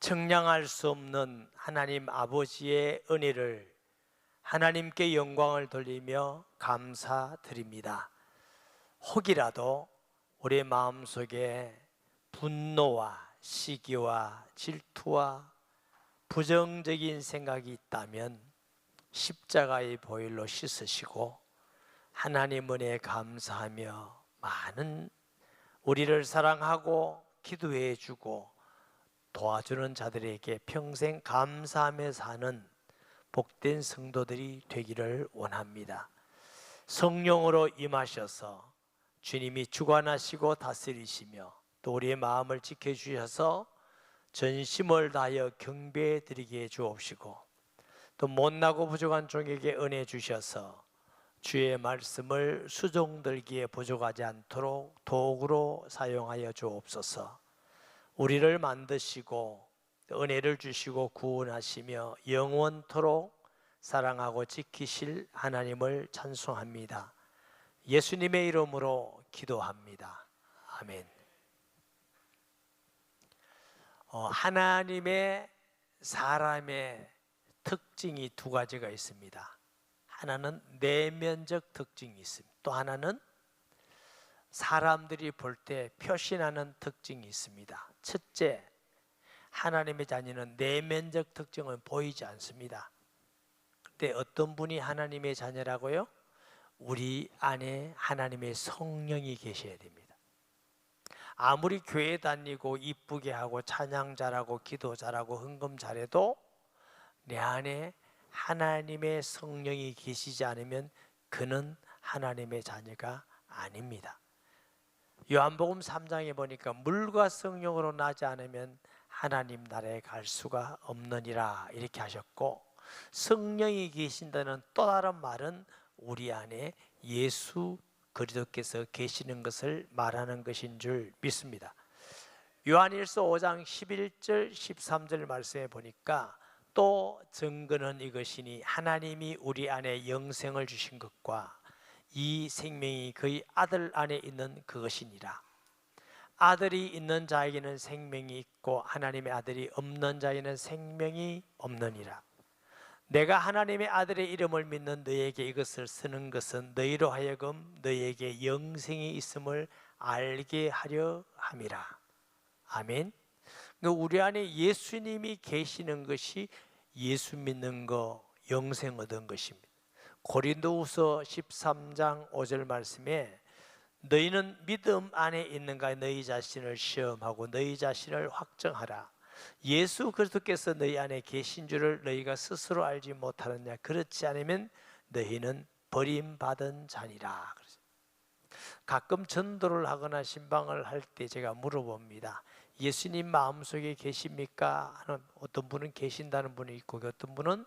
측량할 수 없는 하나님 아버지의 은혜를 하나님께 영광을 돌리며 감사드립니다. 혹이라도 우리 마음속에 분노와 시기와 질투와 부정적인 생각이 있다면 십자가의 보혈로 씻으시고 하나님 은혜에 감사하며 많은 우리를 사랑하고 기도해 주고 도와주는 자들에게 평생 감사하며 사는 복된 성도들이 되기를 원합니다. 성령으로 임하셔서 주님이 주관하시고 다스리시며 또 우리의 마음을 지켜주셔서 전심을 다하여 경배해 드리게 해 주옵시고 또 못나고 부족한 종에게 은혜 주셔서 주의 말씀을 수종들기에 부족하지 않도록 도구로 사용하여 주옵소서. 우리를 만드시고 은혜를 주시고 구원하시며 영원토록 사랑하고 지키실 하나님을 찬송합니다. 예수님의 이름으로 기도합니다. 아멘. 하나님의 사람의 특징이 두 가지가 있습니다. 하나는 내면적 특징이 있습니다. 또 하나는 사람들이 볼 때 표시나는 특징이 있습니다. 첫째, 하나님의 자녀는 내면적 특징은 보이지 않습니다. 그런데 어떤 분이 하나님의 자녀라고요? 우리 안에 하나님의 성령이 계셔야 됩니다. 아무리 교회 다니고 이쁘게 하고 찬양 잘하고 기도 잘하고 헌금 잘해도 내 안에 하나님의 성령이 계시지 않으면 그는 하나님의 자녀가 아닙니다. 요한복음 3장에 보니까 물과 성령으로 나지 않으면 하나님 나라에 갈 수가 없느니라 이렇게 하셨고, 성령이 계신다는 또 다른 말은 우리 안에 예수 그리스도께서 계시는 것을 말하는 것인 줄 믿습니다. 요한일서 5장 11절 13절 말씀에 보니까 또 증거는 이것이니 하나님이 우리 안에 영생을 주신 것과 이 생명이 그의 아들 안에 있는 그것이니라. 아들이 있는 자에게는 생명이 있고 하나님의 아들이 없는 자에게는 생명이 없느니라. 내가 하나님의 아들의 이름을 믿는 너희에게 이것을 쓰는 것은 너희로 하여금 너희에게 영생이 있음을 알게 하려 함이라. 아멘. 우리 안에 예수님이 계시는 것이 예수 믿는 거, 영생 얻은 것입니다. 고린도후서 13장 5절 말씀에 너희는 믿음 안에 있는가 너희 자신을 시험하고 너희 자신을 확정하라. 예수 그리스도께서 너희 안에 계신 줄을 너희가 스스로 알지 못하느냐. 그렇지 않으면 너희는 버림받은 자니라. 가끔 전도를 하거나 신방을 할 때 제가 물어봅니다. 예수님 마음속에 계십니까? 하는 어떤 분은 계신다는 분이 있고 어떤 분은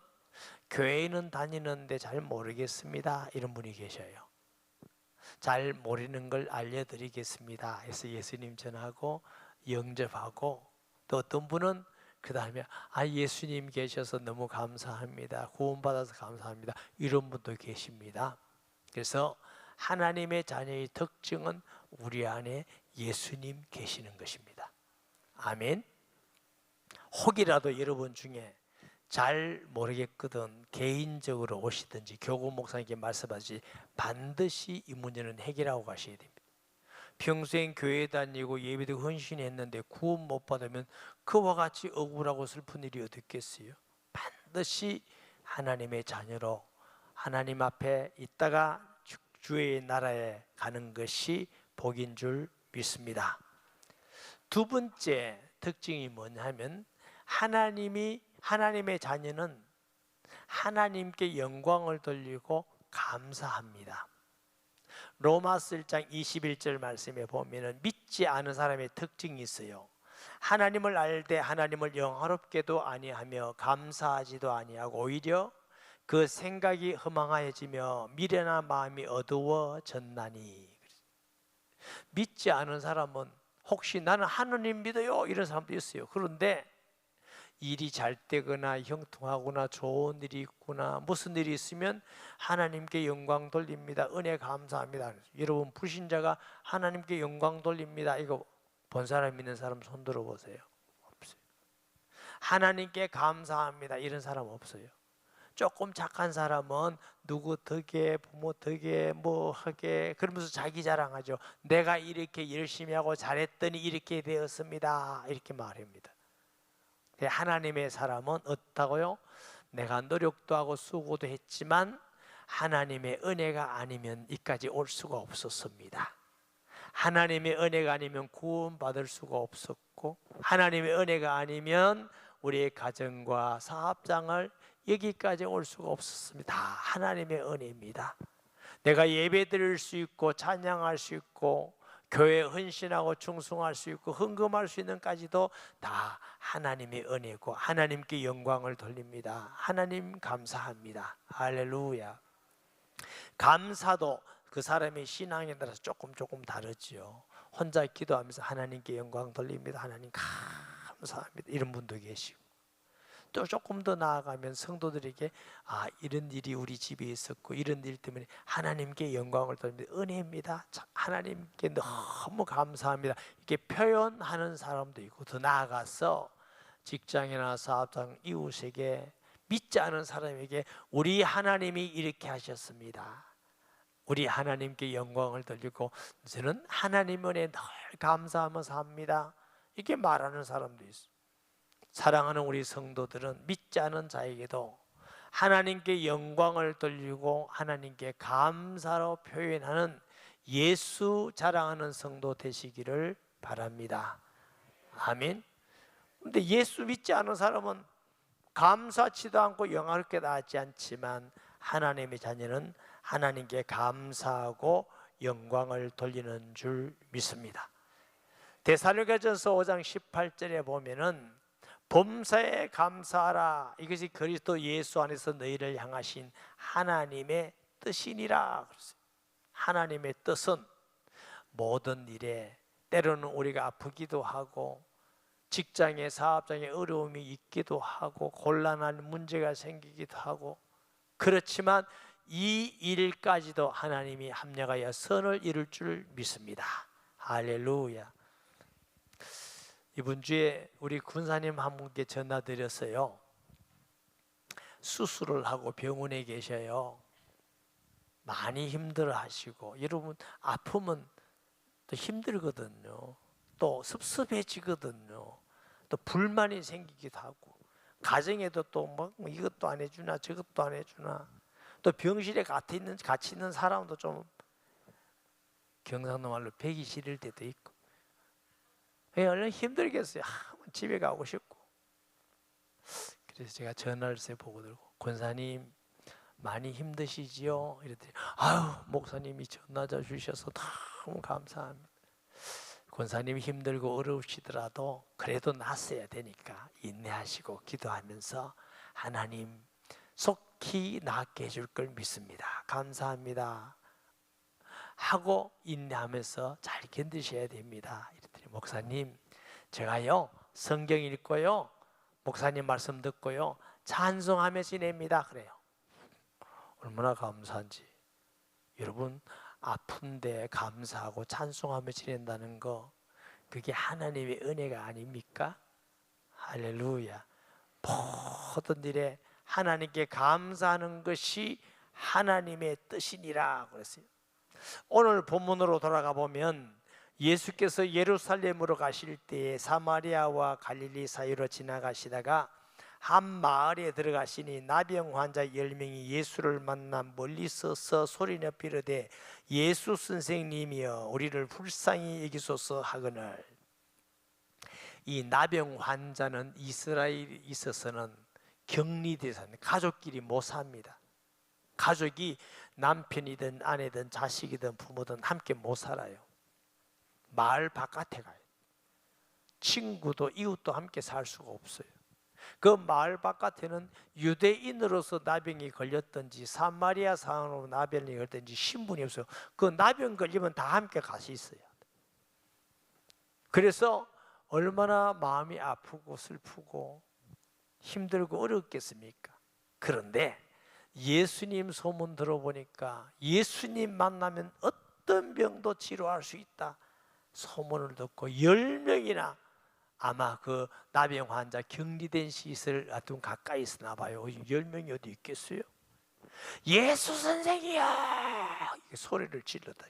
교회는 다니는데 잘 모르겠습니다 이런 분이 계셔요. 잘 모르는 걸 알려드리겠습니다 해서 예수님 전하고 영접하고, 또 어떤 분은 그 다음에 예수님 계셔서 너무 감사합니다, 구원받아서 감사합니다 이런 분도 계십니다. 그래서 하나님의 자녀의 특징은 우리 안에 예수님 계시는 것입니다. 아멘. 혹이라도 여러분 중에 잘 모르겠거든 개인적으로 오시든지 교구 목사님께 말씀하시지 반드시 이 문제는 해결하고 가셔야 됩니다. 평소엔 교회 다니고 예배드리고 헌신했는데 구원 못 받으면 그와 같이 억울하고 슬픈 일이 어디 있겠어요? 반드시 하나님의 자녀로 하나님 앞에 있다가 주의 나라에 가는 것이 복인 줄 믿습니다. 두 번째 특징이 뭐냐면 하나님의 자녀는 하나님께 영광을 돌리고 감사합니다. 로마서 1장 21절 말씀에 보면 믿지 않은 사람의 특징이 있어요. 하나님을 알되 하나님을 영화롭게도 아니하며 감사하지도 아니하고 오히려 그 생각이 허망하여지며 미련한 마음이 어두워졌나니. 믿지 않은 사람은 혹시 나는 하느님 믿어요 이런 사람도 있어요. 그런데 일이 잘 되거나 형통하거나 좋은 일이 있구나 무슨 일이 있으면 하나님께 영광 돌립니다, 은혜 감사합니다. 여러분 불신자가 하나님께 영광 돌립니다 이거 본 사람 있는 사람 손 들어 보세요. 하나님께 감사합니다 이런 사람 없어요. 조금 착한 사람은 누구 덕에 부모 덕에 뭐 하게 그러면서 자기 자랑하죠. 내가 이렇게 열심히 하고 잘했더니 이렇게 되었습니다 이렇게 말합니다. 하나님의 사람은 어떻다고요? 내가 노력도 하고 수고도 했지만 하나님의 은혜가 아니면 이까지 올 수가 없었습니다. 하나님의 은혜가 아니면 구원받을 수가 없었고, 하나님의 은혜가 아니면 우리의 가정과 사업장을 여기까지 올 수가 없었습니다. 다 하나님의 은혜입니다. 내가 예배 드릴 수 있고 찬양할 수 있고 교회에 헌신하고 충성할 수 있고 헌금할 수 있는까지도 다 하나님의 은혜고 하나님께 영광을 돌립니다. 하나님 감사합니다. 할렐루야. 감사도 그 사람의 신앙에 따라서 조금 다르지요. 혼자 기도하면서 하나님께 영광 돌립니다. 하나님 감사합니다. 이런 분도 계시고, 또 조금 더 나아가면 성도들에게 이런 일이 우리 집에 있었고 이런 일 때문에 하나님께 영광을 돌립니다. 은혜입니다. 하나님께 너무 감사합니다. 이렇게 표현하는 사람도 있고, 더 나아가서 직장이나 사업장 이웃에게 믿지 않은 사람에게 우리 하나님이 이렇게 하셨습니다. 우리 하나님께 영광을 돌리고 저는 하나님 은혜에 늘 감사하면서 삽니다. 이렇게 말하는 사람도 있어요. 사랑하는 우리 성도들은 믿지 않은 자에게도 하나님께 영광을 돌리고 하나님께 감사로 표현하는 예수 자랑하는 성도 되시기를 바랍니다. 아멘. 근데 예수 믿지 않은 사람은 감사치도 않고 영화롭게 나지 않지만 하나님의 자녀는 하나님께 감사하고 영광을 돌리는 줄 믿습니다. 데살로니가전서 5장 18절에 보면은 범사에 감사하라, 이것이 그리스도 예수 안에서 너희를 향하신 하나님의 뜻이니라. 하나님의 뜻은 모든 일에, 때로는 우리가 아프기도 하고 직장에 사업장에 어려움이 있기도 하고 곤란한 문제가 생기기도 하고, 그렇지만 이 일까지도 하나님이 합력하여 선을 이룰 줄 믿습니다. 할렐루야. 이번 주에 우리 군사님 한 분께 전화드렸어요. 수술을 하고 병원에 계셔요. 많이 힘들어 하시고, 여러분 아프면 또 힘들거든요. 또 섭섭해지거든요. 또 불만이 생기기도 하고, 가정에도 또 뭐 이것도 안 해주나 저것도 안 해주나, 또 병실에 같이 있는 사람도 좀 경상도 말로 배기 싫을 때도 있고, 얼른 힘들겠어요. 집에 가고 싶고. 그래서 제가 전화를 보고 들고, 권사님 많이 힘드시지요? 이랬더니 목사님이 전화 주셔서 너무 감사합니다. 권사님이 힘들고 어려우시더라도 그래도 낫어야 되니까 인내하시고 기도하면서 하나님 속히 낫게 해줄 걸 믿습니다. 감사합니다 하고 인내하면서 잘 견디셔야 됩니다. 이랬더니 목사님 제가요 성경 읽고요 목사님 말씀 듣고요 찬송하며 지냅니다. 그래요. 얼마나 감사한지. 여러분 아픈데 감사하고 찬송하며 지낸다는 거, 그게 하나님의 은혜가 아닙니까? 할렐루야. 모든 일에 하나님께 감사하는 것이 하나님의 뜻이니라 그랬어요. 오늘 본문으로 돌아가 보면 예수께서 예루살렘으로 가실 때에 사마리아와 갈릴리 사이로 지나가시다가 한 마을에 들어가시니 나병 환자 10명이 예수를 만나 멀리 서서 소리내어 비르되 예수 선생님이여 우리를 불쌍히 여기소서 하거늘. 이 나병 환자는 이스라엘에 있어서는 격리돼서 가족끼리 못 삽니다. 가족이 남편이든 아내든 자식이든 부모든 함께 못 살아요. 마을 바깥에 가요. 친구도 이웃도 함께 살 수가 없어요. 그 마을 바깥에는 유대인으로서 나병이 걸렸든지 사마리아 사람으로 나병이 걸렸든지 신분이 없어요. 그 나병 걸리면 다 함께 같이 있어요. 그래서 얼마나 마음이 아프고 슬프고 힘들고 어렵겠습니까? 그런데 예수님 소문 들어보니까 예수님 만나면 어떤 병도 치료할 수 있다 소문을 듣고 10명이나 아마 그 나병 환자 격리된 시설 같은 가까이 있으나 봐요. 10명이 어디 있겠어요? 예수 선생이야! 이게 소리를 질렀다.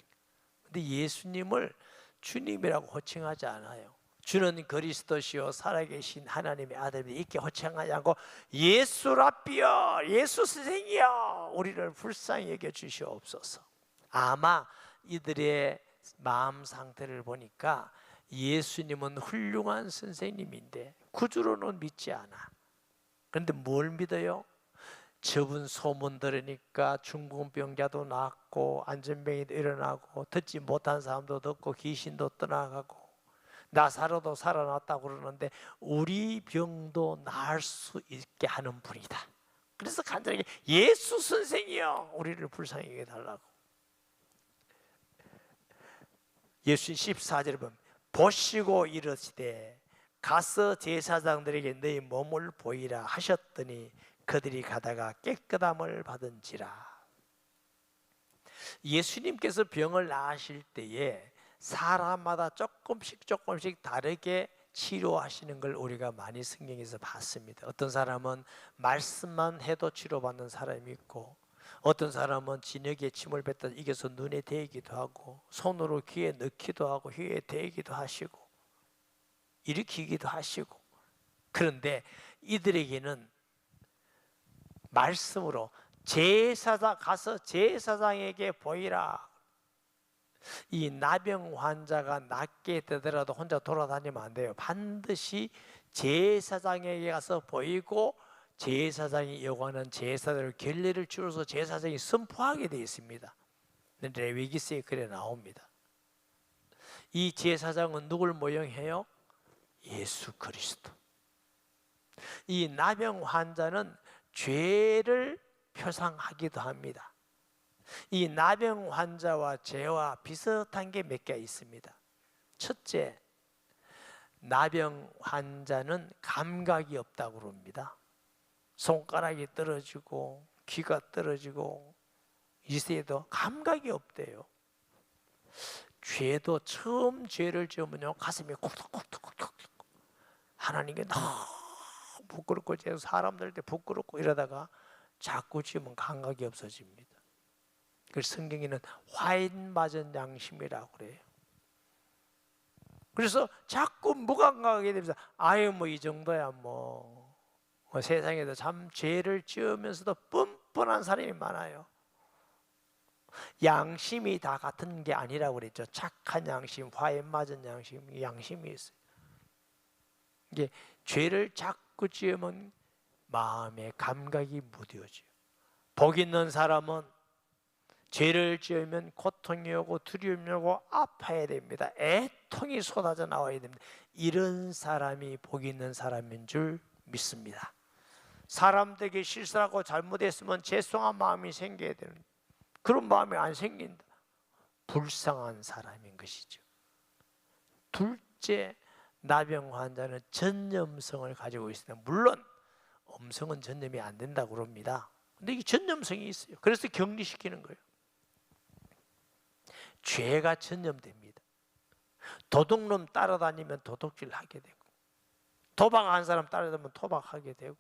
근데 예수님을 주님이라고 호칭하지 않아요. 주는 그리스도시요 살아계신 하나님의 아들이 있게 호칭하지 않고 예수 랍비여, 예수 선생이여, 우리를 불쌍히 여겨 주시옵소서. 아마 이들의 마음 상태를 보니까 예수님은 훌륭한 선생님인데 구주로는 믿지 않아. 그런데 뭘 믿어요? 저분 소문 들으니까 중풍병자도 낫고 안전병이도 일어나고 듣지 못한 사람도 듣고 귀신도 떠나가고 나사로도 살아났다고 그러는데 우리 병도 나을 수 있게 하는 분이다. 그래서 간절하게 예수 선생이여, 우리를 불쌍히 여겨 달라고. 예수님 14절에 보면 보시고 이르시되 가서 제사장들에게 너희 몸을 보이라 하셨더니 그들이 가다가 깨끗함을 받은지라. 예수님께서 병을 나으실 때에 사람마다 조금씩 다르게 치료하시는 걸 우리가 많이 성경에서 봤습니다. 어떤 사람은 말씀만 해도 치료받는 사람이 있고, 어떤 사람은 진흙에 침을 뱉다 이겨서 눈에 대기도 하고, 손으로 귀에 넣기도 하고, 혀에 대기도 하시고, 일으키기도 하시고. 그런데 이들에게는 말씀으로 제사장 가서 제사장에게 보이라. 이 나병 환자가 낫게 되더라도 혼자 돌아다니면 안 돼요. 반드시 제사장에게 가서 보이고 제사장이 요구하는 제사를 결례를 치러서 제사장이 선포하게 되어 있습니다. 레위기서에 그래 나옵니다. 이 제사장은 누굴 모형해요? 예수 그리스도. 이 나병 환자는 죄를 표상하기도 합니다. 이 나병 환자와 죄와 비슷한 게 몇 개 있습니다. 첫째, 나병 환자는 감각이 없다고 그럽니다. 손가락이 떨어지고 귀가 떨어지고 이세도 감각이 없대요. 죄도 처음 죄를 지으면요 가슴이 콕톡콕톡콕톡 하나님께 너무 부끄럽고 사람들한테 부끄럽고 이러다가 자꾸 지으면 감각이 없어집니다. 그래서 성경에는 화인 맞은 양심이라고 그래요. 그래서 자꾸 무감각하게 되면서 아유 뭐 이 정도야 뭐 세상에도 참 죄를 지으면서도 뻔뻔한 사람이 많아요. 양심이 다 같은 게 아니라고 그랬죠. 착한 양심, 화인 맞은 양심, 양심이 있어요. 이게 죄를 자꾸 지으면 마음의 감각이 무뎌져요. 복 있는 사람은 죄를 지으면 고통이 오고 두려움이 오고 아파야 됩니다. 애통이 쏟아져 나와야 됩니다. 이런 사람이 복 있는 사람인 줄 믿습니다. 사람들에게 실수하고 잘못했으면 죄송한 마음이 생겨야 되는, 그런 마음이 안 생긴다. 불쌍한 사람인 것이죠. 둘째, 나병 환자는 전염성을 가지고 있습니다. 물론 음성은 전염이 안 된다고 그럽니다. 근데 이게 전염성이 있어요. 그래서 격리시키는 거예요. 죄가 전염됩니다. 도둑놈 따라다니면 도둑질 하게 되고, 도박한 사람 따라다니면 도박하게 되고,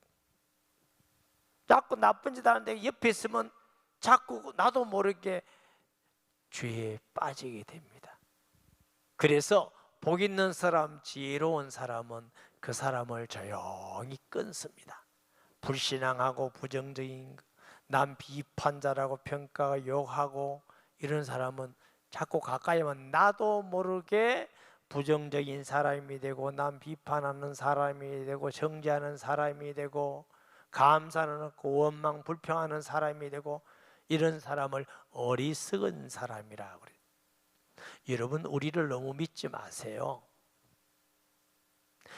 자꾸 나쁜 짓 하는데 옆에 있으면 자꾸 나도 모르게 죄에 빠지게 됩니다. 그래서 복 있는 사람, 지혜로운 사람은 그 사람을 조용히 끊습니다. 불신앙하고 부정적인 남 비판자라고 평가하고 욕하고 이런 사람은 자꾸 가까이 오면 나도 모르게 부정적인 사람이 되고 남 비판하는 사람이 되고 정죄하는 사람이 되고 감사는 없고 원망 불평하는 사람이 되고, 이런 사람을 어리석은 사람이라고 그래요. 여러분, 우리를 너무 믿지 마세요.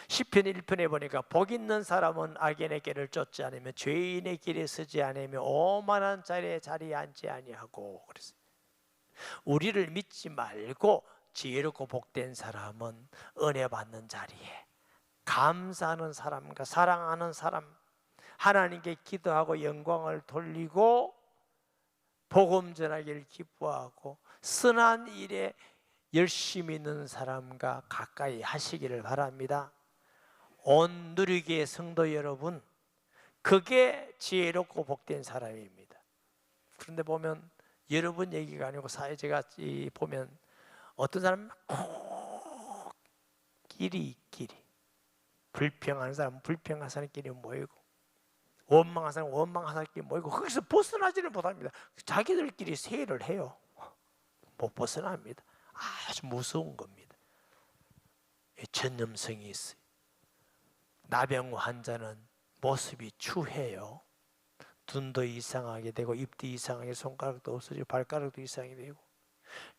시편 1편에 보니까 복 있는 사람은 악인의 길을 쫓지 않으며 죄인의 길에 서지 않으며 오만한 자리에 앉지 아니하고 그랬어요. 우리를 믿지 말고 지혜롭고 복된 사람은 은혜 받는 자리에 감사하는 사람과 사랑하는 사람, 하나님께 기도하고 영광을 돌리고 복음 전하기를 기뻐하고 선한 일에 열심히 있는 사람과 가까이 하시기를 바랍니다. 온 누리교의 성도 여러분, 그게 지혜롭고 복된 사람입니다. 그런데 보면 여러분 얘기가 아니고 사회제가 보면 어떤 사람은 꼭 끼리 불평하는 사람은 불평하는 사람끼리 모이고 원망하는 사람은 원망하는 사람끼리 모이고 거기서 벗어나지는 못합니다. 자기들끼리 세일을 해요. 못 벗어납니다. 아주 무서운 겁니다. 전염성이 있어요. 나병 환자는 모습이 추해요. 눈도 이상하게 되고 입도 이상하게, 손가락도 없어지고 발가락도 이상하게 되고,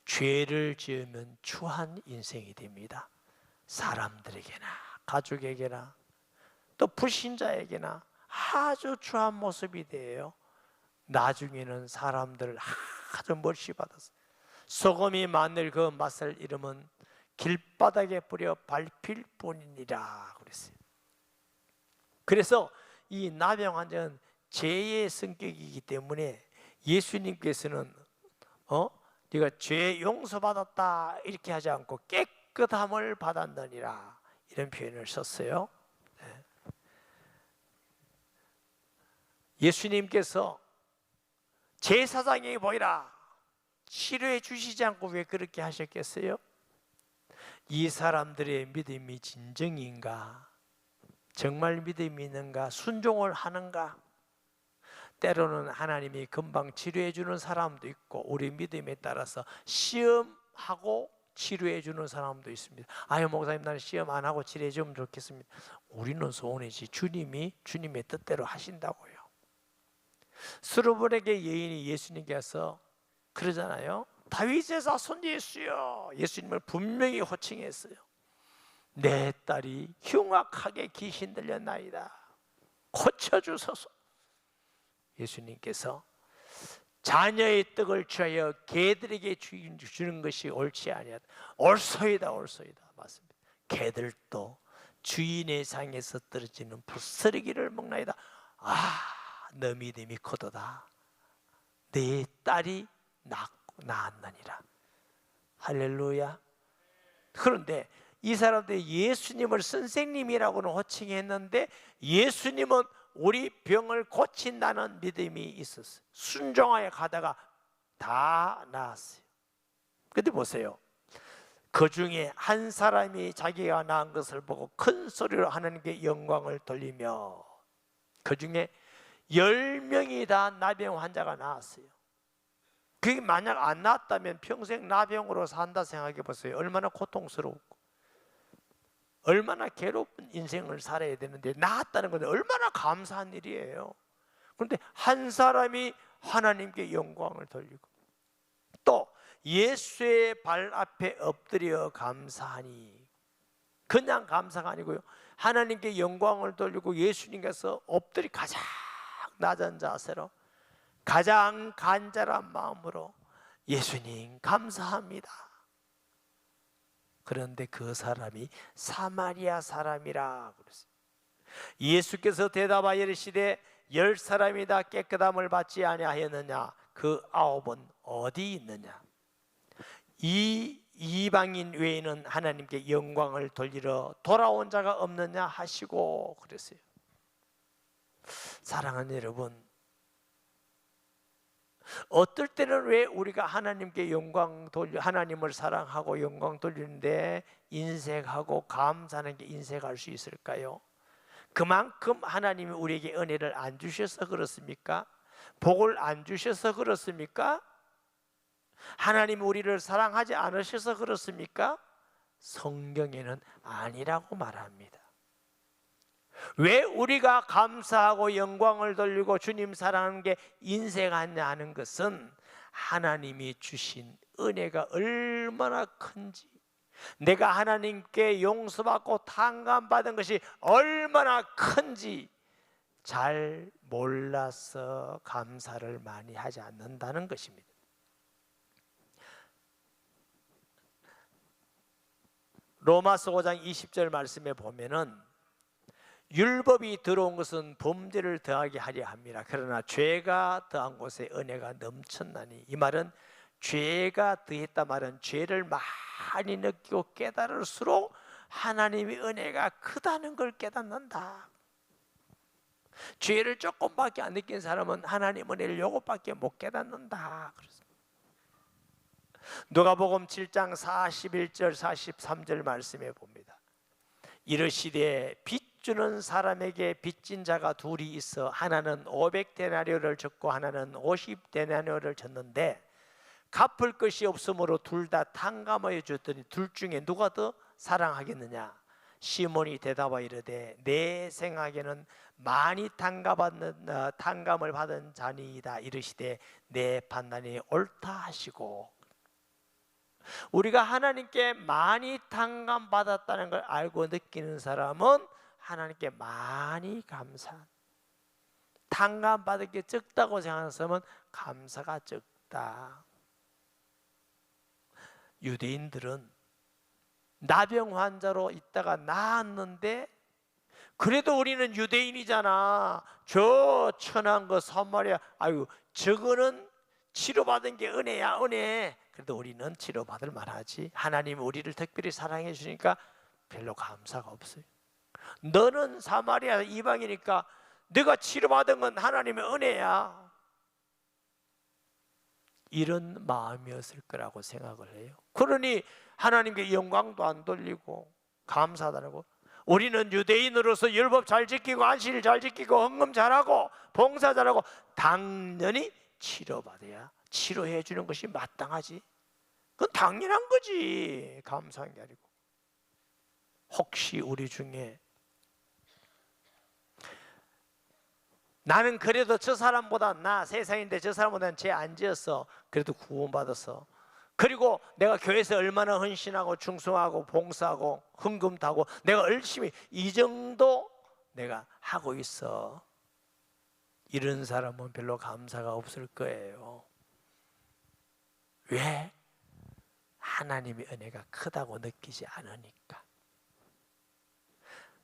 죄를 지으면 추한 인생이 됩니다. 사람들에게나 가족에게나 또 불신자에게나 아주 추한 모습이 돼요. 나중에는 사람들을 아주 멀시받아서 소금이 마늘 그 맛을 잃으면 길바닥에 뿌려 밟힐 뿐이니라 그랬어요. 그래서 이 나병 환자는 죄의 성격이기 때문에 예수님께서는 네가 죄 용서받았다 이렇게 하지 않고 깨끗함을 받았느니라 이런 표현을 썼어요. 예수님께서 제사장에게 보이라 치료해 주시지 않고 왜 그렇게 하셨겠어요? 이 사람들의 믿음이 진정인가? 정말 믿음이 있는가? 순종을 하는가? 때로는 하나님이 금방 치료해 주는 사람도 있고 우리 믿음에 따라서 시험하고 치료해 주는 사람도 있습니다. 아유 목사님 나는 시험 안 하고 치료해 주면 좋겠습니다. 우리는 소원이지 주님이 주님의 뜻대로 하신다고요. 스룹본에게 여인이 예수님께서 그러잖아요. 다윗의 자손 예수여. 예수님을 분명히 호칭했어요. 내 딸이 흉악하게 귀신 들렸나이다. 고쳐주소서. 예수님께서 자녀의 떡을 취하여 개들에게 주는 것이 옳지 아니하다. 옳소이다 옳소이다. 맞습니다. 개들도 주인의 상에서 떨어지는 부스러기를 먹나이다. 너 믿음이 크도다. 내 딸이 나았느니라. 할렐루야. 그런데 이 사람들이 예수님을 선생님이라고는 호칭했는데 예수님은 우리 병을 고친다는 믿음이 있었어요. 순종하여 가다가 다 나았어요. 근데 보세요. 그 중에 한 사람이 자기가 나은 것을 보고 큰 소리로 하나님께 영광을 돌리며 그 중에 10명이 다 나병 환자가 나았어요. 그게 만약 안 나았다면 평생 나병으로 산다 생각해 보세요. 얼마나 고통스럽고 얼마나 괴롭은 인생을 살아야 되는데 나았다는 건 얼마나 감사한 일이에요. 그런데 한 사람이 하나님께 영광을 돌리고 또 예수의 발 앞에 엎드려 감사하니, 그냥 감사가 아니고요, 하나님께 영광을 돌리고 예수님께서 엎드려 가장 낮은 자세로 가장 간절한 마음으로 예수님 감사합니다. 그런데 그 사람이 사마리아 사람이라 그랬어요. 예수께서 대답하여 이르시되 10사람이 다 깨끗함을 받지 아니하였느냐? 그 9은 어디 있느냐? 이 이방인 외에는 하나님께 영광을 돌리러 돌아온 자가 없느냐 하시고 그랬어요. 사랑하는 여러분, 어떨 때는 왜 우리가 하나님께 영광 돌려 하나님을 사랑하고 영광 돌리는데 인색하고 감사하는 게 인색할 수 있을까요? 그만큼 하나님이 우리에게 은혜를 안 주셔서 그렇습니까? 복을 안 주셔서 그렇습니까? 하나님이 우리를 사랑하지 않으셔서 그렇습니까? 성경에는 아니라고 말합니다. 왜 우리가 감사하고 영광을 돌리고 주님 사랑하는 게 인색하냐 하는 것은 하나님이 주신 은혜가 얼마나 큰지, 내가 하나님께 용서받고 탕감받은 것이 얼마나 큰지 잘 몰라서 감사를 많이 하지 않는다는 것입니다. 로마서 5장 20절 말씀에 보면은 율법이 들어온 것은 범죄를 더하게 하려 함이라. 그러나 죄가 더한 곳에 은혜가 넘쳤나니. 이 말은 죄가 더했다 말은 죄를 많이 느끼고 깨달을수록 하나님의 은혜가 크다는 걸 깨닫는다. 죄를 조금밖에 안 느낀 사람은 하나님 은혜를 요것밖에 못 깨닫는다. 누가복음 7장 41절 43절 말씀해 봅니다. 이르시되 빚주는 사람에게 빚진 자가 둘이 있어 하나는 500데나리오를 졌고 하나는 50데나리오를 졌는데 갚을 것이 없으므로 둘 다 탕감하여 줬더니 둘 중에 누가 더 사랑하겠느냐? 시몬이 대답하여 이르되 내 생각에는 많이 탕감을 받은 자니이다. 이르시되 내 판단이 옳다 하시고, 우리가 하나님께 많이 탕감받았다는 걸 알고 느끼는 사람은 하나님께 많이 감사, 탕감받을 게 적다고 생각하는 사람은 감사가 적다. 유대인들은 나병 환자로 있다가 나았는데 그래도 우리는 유대인이잖아, 저 천한 거 사마리아, 아유 저거는 치료받은 게 은혜야, 은혜. 그래도 우리는 치료받을 만하지. 하나님이 우리를 특별히 사랑해 주니까 별로 감사가 없어요. 너는 사마리아 이방이니까 네가 치료받은 건 하나님의 은혜야, 이런 마음이었을 거라고 생각을 해요. 그러니 하나님께 영광도 안 돌리고 감사하다고. 우리는 유대인으로서 율법 잘 지키고 안식일 잘 지키고 헌금 잘하고 봉사 잘하고 당연히 치료받아야 치료해 주는 것이 마땅하지. 그건 당연한 거지, 감사한 게 아니고. 혹시 우리 중에 나는 그래도 저 사람보다 나 세상인데 저 사람보다는 죄 안 지었어, 그래도 구원받았어, 그리고 내가 교회에서 얼마나 헌신하고 충성하고 봉사하고 헌금 타고 내가 열심히 이 정도 내가 하고 있어, 이런 사람은 별로 감사가 없을 거예요. 왜? 하나님의 은혜가 크다고 느끼지 않으니까.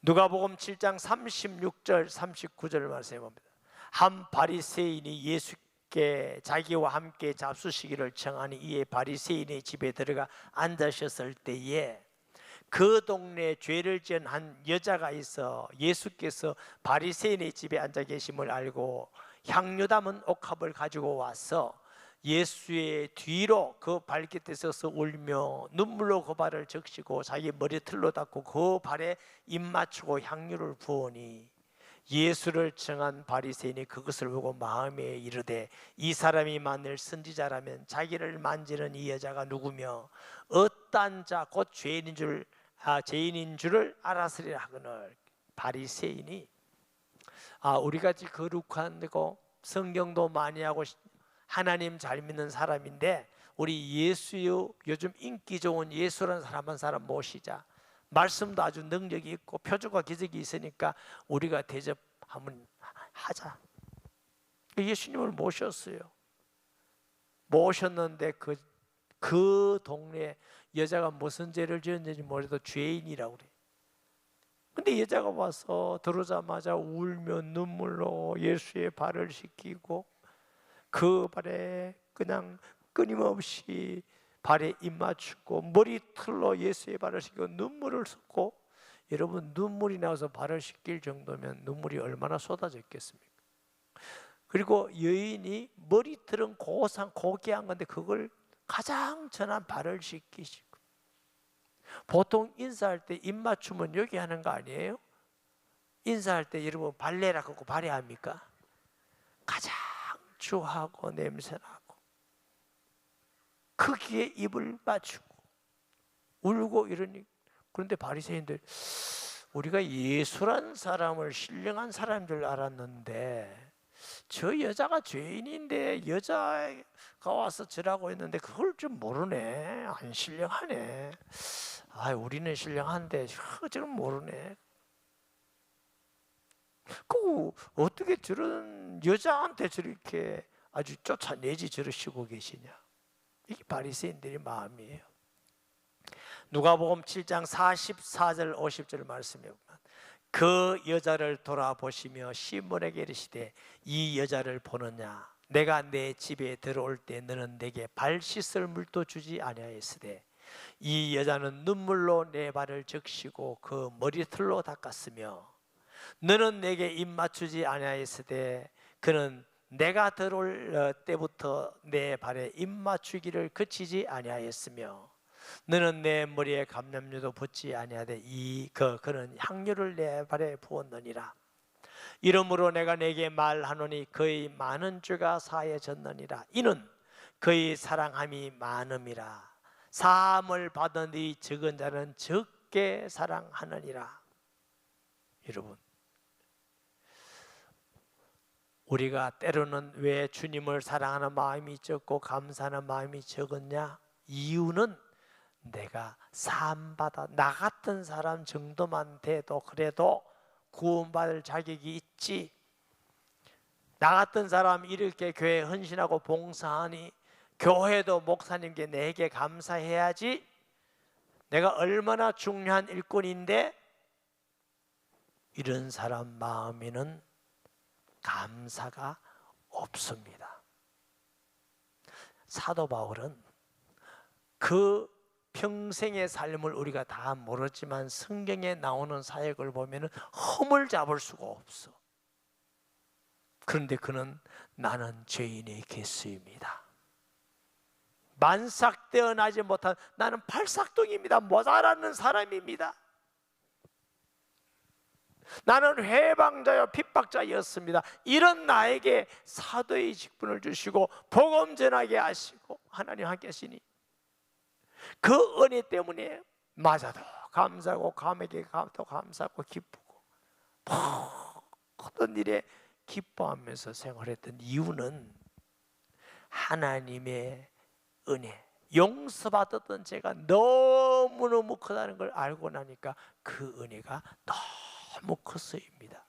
누가복음 7장 36절 39절 말씀해 봅니다. 한 바리새인이 예수께 자기와 함께 잡수시기를 청하니 이에 바리새인의 집에 들어가 앉으셨을 때에 그 동네에 죄를 지은 한 여자가 있어 예수께서 바리새인의 집에 앉아 계심을 알고 향유 담은 옥합을 가지고 와서 예수의 뒤로 그 발깃에 서서 울며 눈물로 그 발을 적시고 자기 머리털로 닦고 그 발에 입 맞추고 향유를 부으니 예수를 청한 바리새인이 그것을 보고 마음에 이르되 이 사람이 만일 선지자라면 자기를 만지는 이 여자가 누구며 어떠한 자 곧 죄인인 줄을 알았으리라 하거늘. 바리새인이 우리같이 거룩하고 성경도 많이 하고 하나님 잘 믿는 사람인데 우리 예수요, 요즘 인기 좋은 예수라는 사람 한 사람 모시자, 말씀도 아주 능력이 있고 표적과 기적이 있으니까 우리가 대접하면 하자. 예수님을 모셨어요. 모셨는데 그 동네에 여자가 무슨 죄를 지었는지 모르도 죄인이라고 그래. 근데 여자가 와서 들어오자마자 울며 눈물로 예수의 발을 씻기고 그 발에 그냥 끊임없이 발에 입 맞추고 머리털로 예수의 발을 씻기고 눈물을 쏟고, 여러분 눈물이 나와서 발을 씻길 정도면 눈물이 얼마나 쏟아졌겠습니까? 그리고 여인이 머리털은 고귀한 건데 그걸 가장 전한 발을 씻기시고, 보통 인사할 때 입 맞추면 여기 하는 거 아니에요? 인사할 때 여러분 발레라 그거 발에합니까? 가장 주하고 냄새나고 거기에 입을 맞추고 울고 이러니. 그런데 바리새인들, 우리가 예수란 사람을 신령한 사람인 줄 알았는데 저 여자가 죄인인데 여자가 와서 저라고 했는데 그걸 좀 모르네, 안 신령하네, 우리는 신령한데 저건 모르네. 그 어떻게 저런 여자한테 저렇게 아주 쫓아내지 저러시고 계시냐. 이게 바리새인들의 마음이에요. 누가복음 7장 44절 50절 말씀에 보면 그 여자를 돌아보시며 시몬에게 이르시되 이 여자를 보느냐? 내가 내 집에 들어올 때 너는 내게 발 씻을 물도 주지 아니하였으되 이 여자는 눈물로 내 발을 적시고 그 머리털로 닦았으며 너는 내게 입 맞추지 아니하였으되 그는 내가 들어올 때부터 내 발에 입 맞추기를 그치지 아니하였으며 너는 내 머리에 감람류도 붓지 아니하되 그는 향유를 내 발에 부었느니라. 이러므로 내가 내게 말하노니 그의 많은 죄가 사해졌느니라. 이는 그의 사랑함이 많음이라. 사함을 받은 이 적은 자는 적게 사랑하느니라. 여러분, 우리가 때로는 왜 주님을 사랑하는 마음이 적고 감사하는 마음이 적었냐? 이유는 내가 사함받아 나 같은 사람 정도만 돼도 그래도 구원받을 자격이 있지, 나 같은 사람 이렇게 교회 헌신하고 봉사하니 교회도 목사님께 내게 감사해야지, 내가 얼마나 중요한 일꾼인데, 이런 사람 마음에는 감사가 없습니다. 사도 바울은 그 평생의 삶을 우리가 다 모르지만 성경에 나오는 사역을 보면 흠을 잡을 수가 없어. 그런데 그는 나는 죄인의 개수입니다, 만삭 태어나지 못한 나는 팔삭둥입니다, 모자라는 사람입니다, 나는 회방자여 핍박자였습니다. 이런 나에게 사도의 직분을 주시고 복음 전하게 하시고 하나님 함께 하시니 그 은혜 때문에 맞아도 감사하고 감에게 또 감사하고 기쁘고 모든 일에 기뻐하면서 생활했던 이유는 하나님의 은혜, 용서받았던 죄가 너무너무 크다는 걸 알고 나니까 그 은혜가 너무 컸어입니다.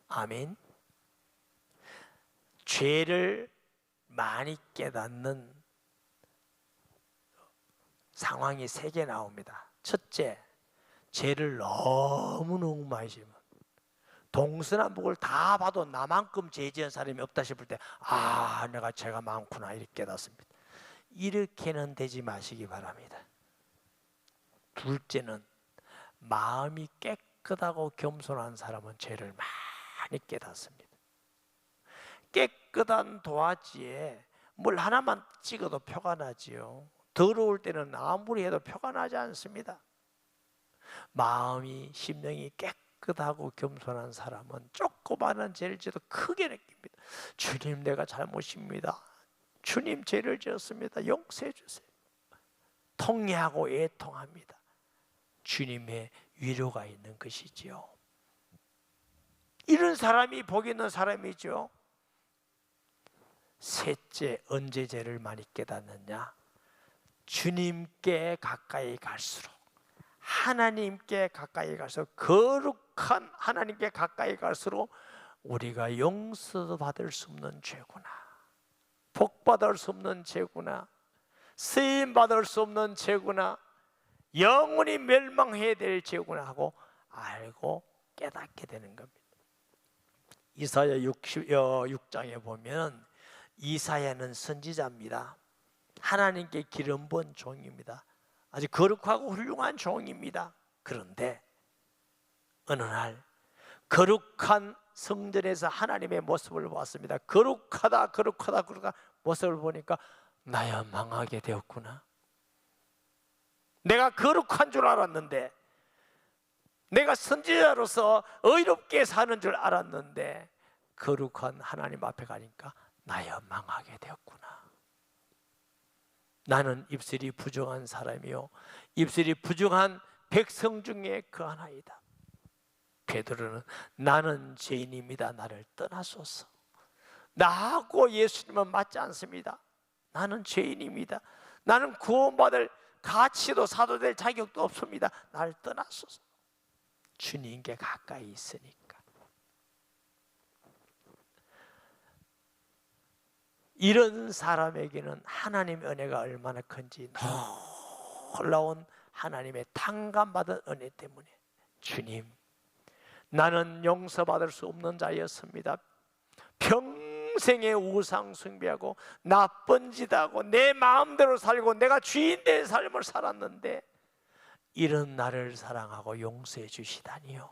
아멘. 죄를 많이 깨닫는 상황이 3개 나옵니다. 첫째, 죄를 너무너무 많이 지으면, 동서남북을 다 봐도 나만큼 죄 지은 사람이 없다 싶을 때, 아, 내가 죄가 많구나 이렇게 깨닫습니다. 이렇게는 되지 마시기 바랍니다. 둘째는 마음이 깨끗하고 겸손한 사람은 죄를 많이 깨닫습니다. 깨끗한 도화지에 물 하나만 찍어도 표가 나지요. 더러울 때는 아무리 해도 표가 나지 않습니다. 마음이, 심령이 깨끗하고 겸손한 사람은 조그마한 죄를 지어도 크게 느낍니다. 주님, 내가 잘못입니다. 주님, 죄를 지었습니다. 용서해 주세요. 통회하고 애통합니다. 주님의 위로가 있는 것이지요. 이런 사람이 복 있는 사람이죠. 셋째, 언제 죄를 많이 깨닫느냐? 주님께 가까이 갈수록, 하나님께 가까이 갈수록, 거룩한 하나님께 가까이 갈수록 우리가 용서도 받을 수 없는 죄구나, 복 받을 수 없는 죄구나, 쓰임 받을 수 없는 죄구나, 영원히 멸망해야 될 죄구나 하고 알고 깨닫게 되는 겁니다. 이사야 6장에 보면 이사야는 선지자입니다. 하나님께 기름 부은 종입니다. 아주 거룩하고 훌륭한 종입니다. 그런데 어느 날 거룩한 성전에서 하나님의 모습을 보았습니다. 거룩하다 모습을 보니까 나야 망하게 되었구나. 내가 거룩한 줄 알았는데, 내가 선지자로서 의롭게 사는 줄 알았는데 거룩한 하나님 앞에 가니까 나야 망하게 되었구나. 나는 입술이 부정한 사람이요 입술이 부정한 백성 중에 그 하나이다. 베드로는 나는 죄인입니다. 나를 떠나소서. 나하고 예수님은 맞지 않습니다. 나는 죄인입니다. 나는 구원받을 가치도 사도될 자격도 없습니다. 나를 떠나소서. 주님께 가까이 있으니까. 이런 사람에게는 하나님의 은혜가 얼마나 큰지, 놀라운 하나님의 탕감받은 은혜 때문에, 주님, 나는 용서받을 수 없는 자였습니다. 평생 평생에 우상 숭배하고 나쁜 짓 하고 내 마음대로 살고 내가 주인 된 삶을 살았는데 이런 나를 사랑하고 용서해 주시다니요.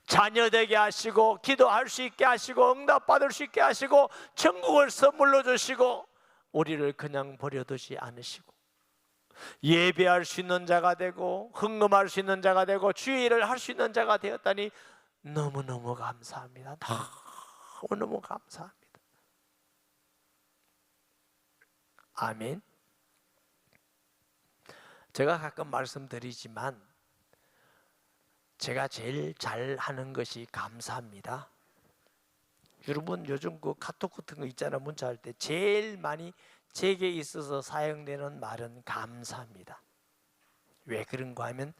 자녀 되게 하시고 기도할 수 있게 하시고 응답받을 수 있게 하시고 천국을 선물로 주시고 우리를 그냥 버려두지 않으시고 예배할 수 있는 자가 되고 헌금할 수 있는 자가 되고 주의 일을 할 수 있는 자가 되었다니 너무너무 감사합니다. 너무너무 감사합니다. 아멘. 제가 가끔 말씀드리지만 제가 제일 잘하는 것이 감사합니다. 여러분 요즘 그 카톡 같은 거 있잖아요. 문자할 때 제일 많이 제게 있어서 사용되는 말은 감사합니다. 왜 그런가 하면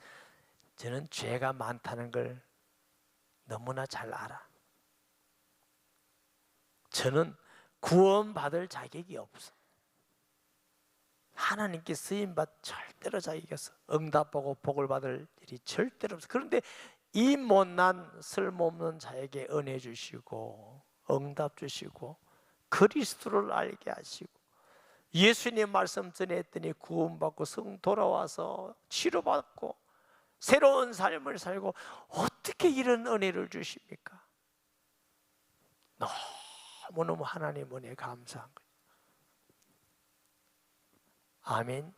저는 죄가 많다는 걸 너무나 잘 알아. 저는 구원받을 자격이 없어. 하나님께 쓰임받 절대로 자격이 없어. 응답하고 복을 받을 일이 절대로 없어. 그런데 이 못난 쓸모없는 자에게 은혜 주시고 응답 주시고 그리스도를 알게 하시고 예수님 말씀 전했더니 구원받고 성 돌아와서 치료받고 새로운 삶을 살고 어떻게 이런 은혜를 주십니까? 너무너무 하나님 은혜에 감사한 거예요. 아멘.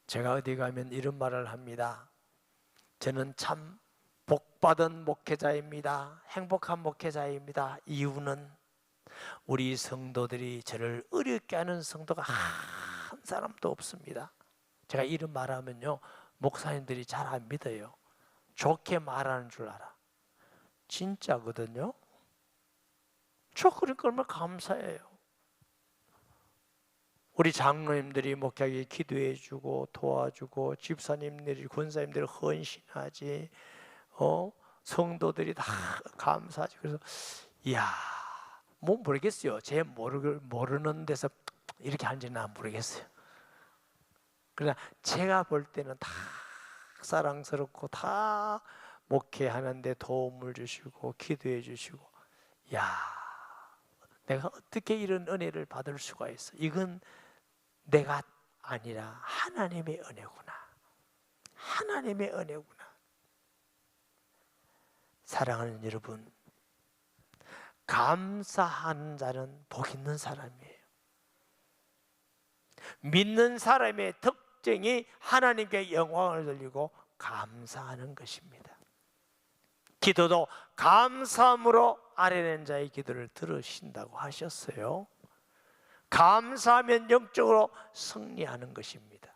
제가 어디 가면 이런 말을 합니다. 저는 참 복받은 목회자입니다. 행복한 목회자입니다. 이유는 우리 성도들이 저를 어렵게 하는 성도가 한 사람도 없습니다. 제가 이런 말하면요 목사님들이 잘 안 믿어요. 좋게 말하는 줄 알아. 진짜거든요. 저 그러니까 얼마나 감사해요. 우리 장로님들이 목회하게 기도해 주고 도와주고 집사님들이 권사님들이 헌신하지 성도들이 다 감사하지. 그래서 이야 뭐 모르겠어요. 제 모르는 데서 이렇게 하는지는 난 모르겠어요. 그러나 제가 볼 때는 다 사랑스럽고 다 목회하는데 도움을 주시고 기도해 주시고 야 내가 어떻게 이런 은혜를 받을 수가 있어. 이건 내가 아니라 하나님의 은혜구나. 하나님의 은혜구나. 사랑하는 여러분, 감사하는 자는 복 있는 사람이에요. 믿는 사람의 특징이 하나님께 영광을 돌리고 감사하는 것입니다. 기도도 감사함으로 아뢰는 자의 기도를 들으신다고 하셨어요. 감사하면 영적으로 승리하는 것입니다.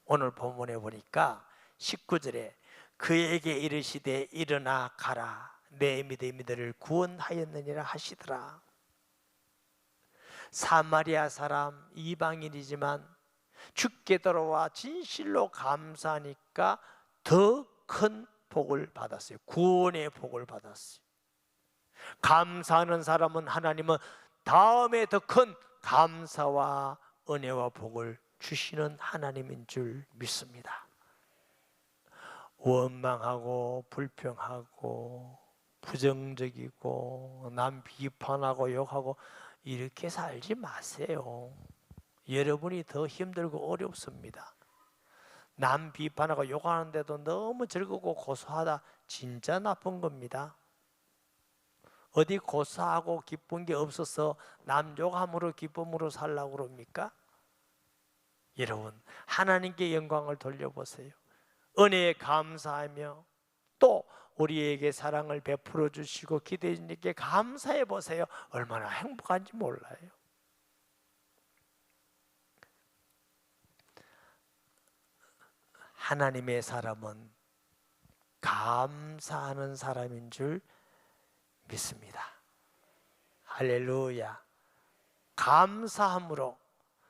오늘 본문에 보니까 19절에 그에게 이르시되 일어나 가라 내 믿음이 너를 구원하였느니라 하시더라. 사마리아 사람 이방인이지만 주께 돌아와 진실로 감사하니까 더 큰 복을 받았어요. 구원의 복을 받았어요. 감사하는 사람은 하나님은 다음에 더 큰 감사와 은혜와 복을 주시는 하나님인 줄 믿습니다. 원망하고 불평하고 부정적이고 남 비판하고 욕하고 이렇게 살지 마세요. 여러분이 더 힘들고 어렵습니다. 남 비판하고 욕하는데도 너무 즐겁고 고소하다 진짜 나쁜 겁니다. 어디 고소하고 기쁜 게 없어서 남 욕함으로 기쁨으로 살라고 그럽니까? 여러분 하나님께 영광을 돌려보세요. 은혜에 감사하며 또 우리에게 사랑을 베풀어 주시고 기대해 주님께 감사해 보세요. 얼마나 행복한지 몰라요. 하나님의 사람은 감사하는 사람인 줄 믿습니다. 할렐루야. 감사함으로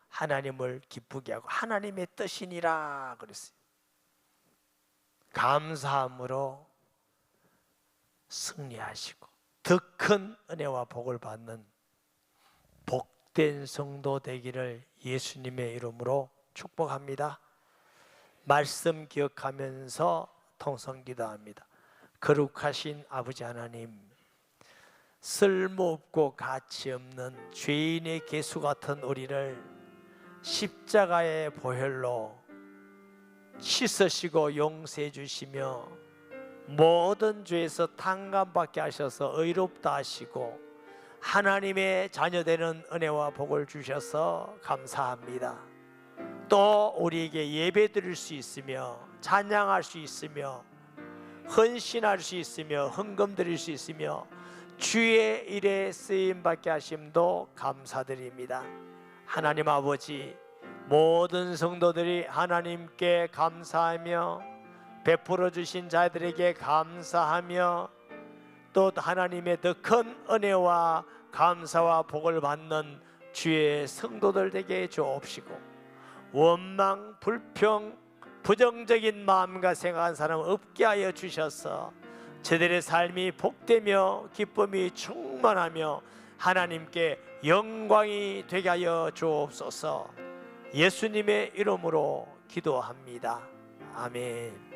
하나님을 기쁘게 하고 하나님의 뜻이니라 그랬어요. 감사함으로 승리하시고 더 큰 은혜와 복을 받는 복된 성도 되기를 예수님의 이름으로 축복합니다. 말씀 기억하면서 통성기도합니다. 거룩하신 아버지 하나님, 쓸모없고 가치 없는 죄인의 개수 같은 우리를 십자가의 보혈로 씻으시고 용서해 주시며 모든 죄에서 탕감받게 하셔서 의롭다 하시고 하나님의 자녀되는 은혜와 복을 주셔서 감사합니다. 또 우리에게 예배드릴 수 있으며 찬양할 수 있으며 헌신할 수 있으며 헌금 드릴 수 있으며 주의 일에 쓰임받게 하심도 감사드립니다. 하나님 아버지, 모든 성도들이 하나님께 감사하며 베풀어 주신 자들에게 감사하며 또 하나님의 더 큰 은혜와 감사와 복을 받는 주의 성도들 되게 주옵시고, 원망, 불평, 부정적인 마음과 생각한 사람 없게 하여 주셔서 저들의 삶이 복되며 기쁨이 충만하며 하나님께 영광이 되게 하여 주옵소서. 예수님의 이름으로 기도합니다. 아멘.